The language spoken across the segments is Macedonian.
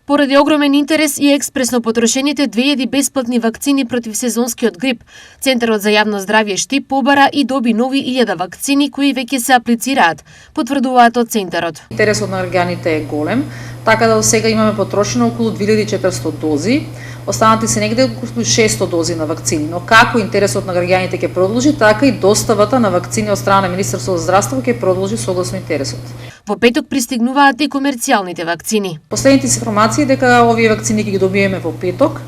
Поради огромен интерес и експресно потрошените 2000 бесплатни вакцини против сезонскиот грип, Центарот за јавно здравје Штип побара и доби нови 1000 вакцини кои веќе се аплицираат, потврдуваат од Центарот. Интересот на граѓаните е голем, така да до сега имаме потрошено околу 2400 дози, останати се негде околу 600 дози на вакцини, но како интересот на граѓаните ќе продолжи, така и доставата на вакцини од страна на Министерството за здравство ќе продолжи согласно интересот. Во петок пристигнуваат и комерцијалните вакцини. Последните информации дека овие вакцини ќе ги добиеме во петок,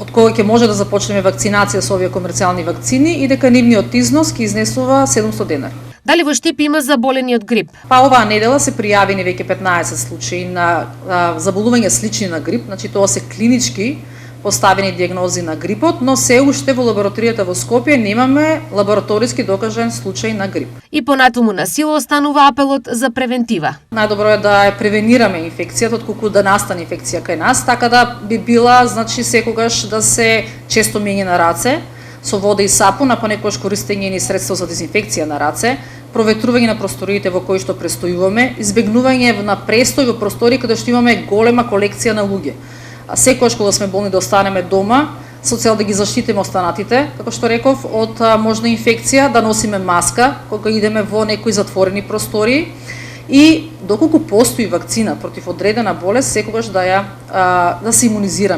од кога ќе може да започнеме вакцинација со овие комерцијални вакцини и дека нивниот износ ќе изнесува 700 денари. Дали во Штип има заболени од грип? Па оваа недела се пријавени веќе 15 случаи на заболувања слични на грип, значи тоа се клинички поставени диагнози на грипот, но се уште во лабораторијата во Скопје немаме лабораториски докажан случај на грип. И понатаму на сила останува апелот за превентива. Најдобро е да ја превенираме инфекцијата отколку да настане инфекција кај нас, така да би била, значи секогаш да се често миење на раце со вода и сапун, а понекогаш користење и средства за дезинфекција на раце, проветрување на просториите во кои што престојуваме, избегнување на престој во простории каде што имаме голема колекција на луѓе. А секогаш кога сме болни да останеме дома, со цел да ги заштитиме останатите, како што реков, од можна инфекција, да носиме маска кога идеме во некои затворени простории и доколку постои вакцина против одредена болест, секогаш да се имунизираме.